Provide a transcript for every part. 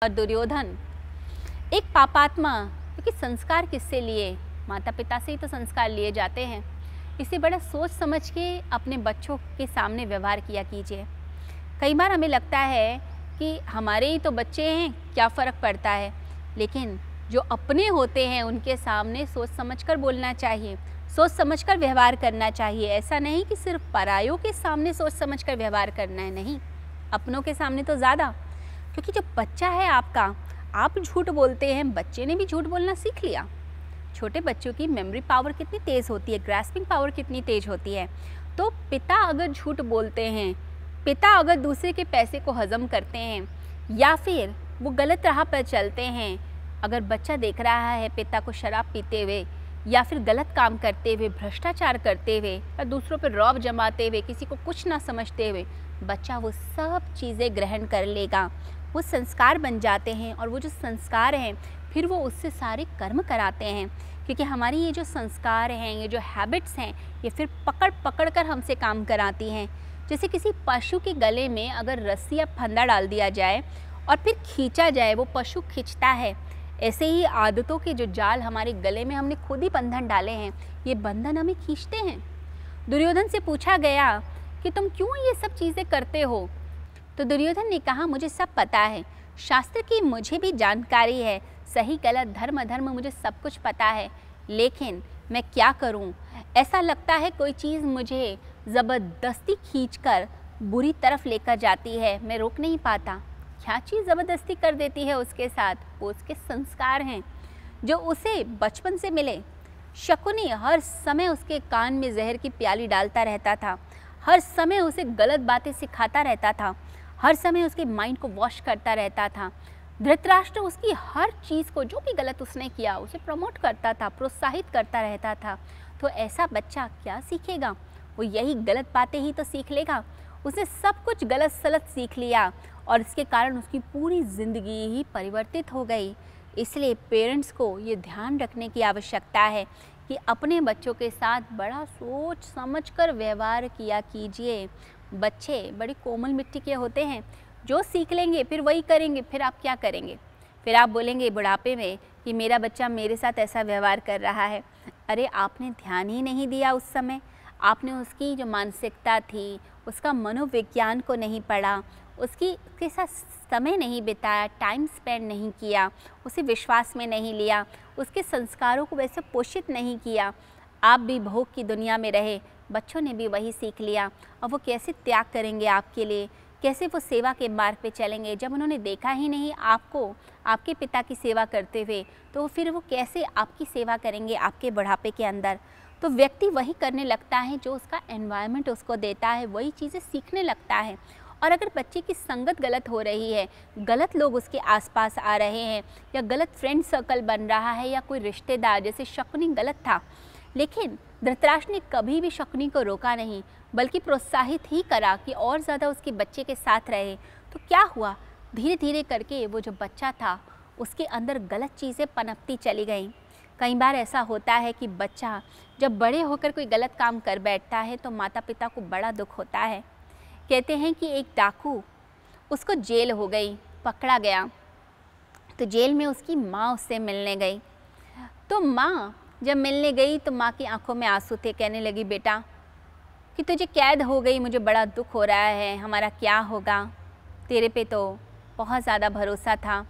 और दुर्योधन एक पापात्मा, क्योंकि संस्कार किससे लिए? माता पिता से ही तो संस्कार लिए जाते हैं। इसे बड़ा सोच समझ के अपने बच्चों के सामने व्यवहार किया कीजिए। कई बार हमें लगता है कि हमारे ही तो बच्चे हैं, क्या फ़र्क पड़ता है, लेकिन जो अपने होते हैं उनके सामने सोच समझकर बोलना चाहिए, सोच समझकर व्यवहार करना चाहिए। ऐसा नहीं कि सिर्फ परायों के सामने सोच समझकर व्यवहार करना है, नहीं, अपनों के सामने तो ज़्यादा। क्योंकि जो बच्चा है आपका, आप झूठ बोलते हैं, बच्चे ने भी झूठ बोलना सीख लिया। छोटे बच्चों की मेमोरी पावर कितनी तेज़ होती है, ग्रास्पिंग पावर कितनी तेज़ होती है। तो पिता अगर झूठ बोलते हैं, पिता अगर दूसरे के पैसे को हजम करते हैं या फिर वो गलत राह पर चलते हैं, अगर बच्चा देख रहा है पिता को शराब पीते हुए या फिर गलत काम करते हुए, भ्रष्टाचार करते हुए या दूसरों पर रौब जमाते हुए, किसी को कुछ ना समझते हुए, बच्चा वो सब चीज़ें ग्रहण कर लेगा। वो संस्कार बन जाते हैं और वो जो संस्कार हैं फिर वो उससे सारे कर्म कराते हैं। क्योंकि हमारी ये जो संस्कार हैं, ये जो हैबिट्स हैं, ये फिर पकड़ पकड़ कर हमसे काम कराती हैं। जैसे किसी पशु के गले में अगर रस्सी या फंदा डाल दिया जाए और फिर खींचा जाए, वो पशु खींचता है। ऐसे ही आदतों के जो जाल हमारे गले में हमने खुद ही बंधन डाले हैं, ये बंधन हमें खींचते हैं। दुर्योधन से पूछा गया कि तुम क्यों ये सब चीज़ें करते हो? तो दुर्योधन ने कहा, मुझे सब पता है, शास्त्र की मुझे भी जानकारी है, सही गलत धर्म अधर्म मुझे सब कुछ पता है, लेकिन मैं क्या करूं? ऐसा लगता है कोई चीज़ मुझे ज़बरदस्ती खींचकर बुरी तरफ लेकर जाती है, मैं रोक नहीं पाता। क्या चीज़ ज़बरदस्ती कर देती है उसके साथ? वो उसके संस्कार हैं जो उसे बचपन से मिले। शकुनी हर समय उसके कान में जहर की प्याली डालता रहता था, हर समय उसे गलत बातें सिखाता रहता था, हर समय उसके माइंड को वॉश करता रहता था। धृतराष्ट्र उसकी हर चीज़ को, जो भी गलत उसने किया, उसे प्रमोट करता था, प्रोत्साहित करता रहता था। तो ऐसा बच्चा क्या सीखेगा? वो यही गलत बातें ही तो सीख लेगा। उसने सब कुछ गलत सलत सीख लिया और इसके कारण उसकी पूरी ज़िंदगी ही परिवर्तित हो गई। इसलिए पेरेंट्स को ये ध्यान रखने की आवश्यकता है कि अपने बच्चों के साथ बड़ा सोच समझकर व्यवहार किया कीजिए। बच्चे बड़ी कोमल मिट्टी के होते हैं, जो सीख लेंगे फिर वही करेंगे। फिर आप क्या करेंगे? फिर आप बोलेंगे बुढ़ापे में कि मेरा बच्चा मेरे साथ ऐसा व्यवहार कर रहा है। अरे आपने ध्यान ही नहीं दिया उस समय, आपने उसकी जो मानसिकता थी, उसका मनोविज्ञान को नहीं पढ़ा, उसके साथ समय नहीं बिताया, टाइम स्पेंड नहीं किया, उसे विश्वास में नहीं लिया, उसके संस्कारों को वैसे पोषित नहीं किया। आप भी भोग की दुनिया में रहे, बच्चों ने भी वही सीख लिया। अब वो कैसे त्याग करेंगे आपके लिए? कैसे वो सेवा के मार्ग पे चलेंगे? जब उन्होंने देखा ही नहीं आपको आपके पिता की सेवा करते हुए, तो फिर वो कैसे आपकी सेवा करेंगे आपके बुढ़ापे के अंदर? तो व्यक्ति वही करने लगता है जो उसका एनवायरनमेंट उसको देता है, वही चीज़ें सीखने लगता है। और अगर बच्चे की संगत गलत हो रही है, गलत लोग उसके आसपास आ रहे हैं या गलत फ्रेंड सर्कल बन रहा है या कोई रिश्तेदार, जैसे शकुनी गलत था, लेकिन धृतराष्ट्र ने कभी भी शकुनी को रोका नहीं, बल्कि प्रोत्साहित ही करा कि और ज़्यादा उसके बच्चे के साथ रहे। तो क्या हुआ? धीरे धीरे करके वो जो बच्चा था उसके अंदर गलत चीज़ें पनपती चली गईं। कई बार ऐसा होता है कि बच्चा जब बड़े होकर कोई गलत काम कर बैठता है तो माता पिता को बड़ा दुख होता है। कहते हैं कि एक डाकू, उसको जेल हो गई, पकड़ा गया, तो जेल में उसकी माँ उससे मिलने गई। तो माँ जब मिलने गई तो माँ की आंखों में आंसू थे। कहने लगी, बेटा कि तुझे कैद हो गई, मुझे बड़ा दुख हो रहा है, हमारा क्या होगा? तेरे पे तो बहुत ज़्यादा भरोसा था,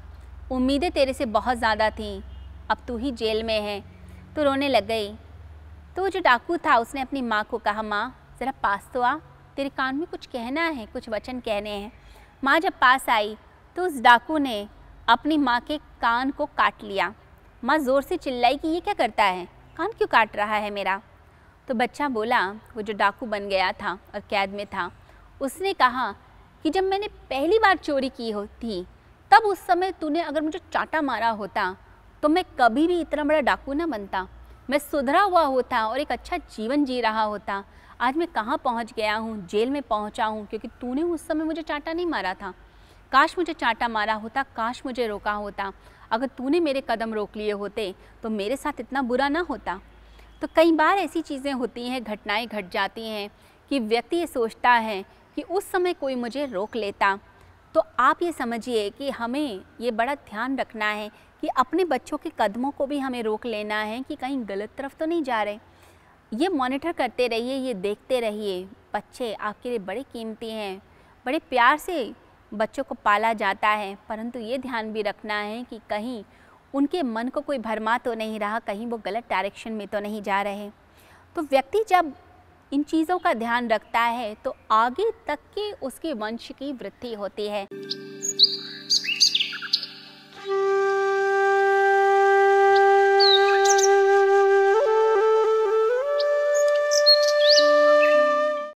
उम्मीदें तेरे से बहुत ज़्यादा थीं, अब तू ही जेल में है। तो रोने लग गई। तो वो जो डाकू था उसने अपनी माँ को कहा, माँ ज़रा पास तो आ, तेरे कान में कुछ कहना है, कुछ वचन कहने हैं। माँ जब पास आई तो उस डाकू ने अपनी माँ के कान को काट लिया। माँ ज़ोर से चिल्लाई कि ये क्या करता है, कान क्यों काट रहा है मेरा? तो बच्चा बोला, वो जो डाकू बन गया था और कैद में था, उसने कहा कि जब मैंने पहली बार चोरी की होती तब उस समय तूने अगर मुझे चांटा मारा होता तो मैं कभी भी इतना बड़ा डाकू ना बनता, मैं सुधरा हुआ होता और एक अच्छा जीवन जी रहा होता। आज मैं कहाँ पहुँच गया हूँ, जेल में पहुँचा हूँ, क्योंकि तूने उस समय मुझे चांटा नहीं मारा था। काश मुझे चांटा मारा होता, काश मुझे रोका होता। अगर तूने मेरे कदम रोक लिए होते तो मेरे साथ इतना बुरा ना होता। तो कई बार ऐसी चीज़ें होती हैं, घटनाएं घट जाती हैं कि व्यक्ति ये सोचता है कि उस समय कोई मुझे रोक लेता तो आप ये समझिए कि हमें ये बड़ा ध्यान रखना है कि अपने बच्चों के कदमों को भी हमें रोक लेना है कि कहीं गलत तरफ तो नहीं जा रहे। ये मॉनिटर करते रहिए, ये देखते रहिए। बच्चे आपके लिए बड़े कीमती हैं, बड़े प्यार से बच्चों को पाला जाता है, परंतु ये ध्यान भी रखना है कि कहीं उनके मन को कोई भरमा तो नहीं रहा, कहीं वो गलत डायरेक्शन में तो नहीं जा रहे। तो व्यक्ति जब इन चीज़ों का ध्यान रखता है तो आगे तक के उसके वंश की वृद्धि होती है।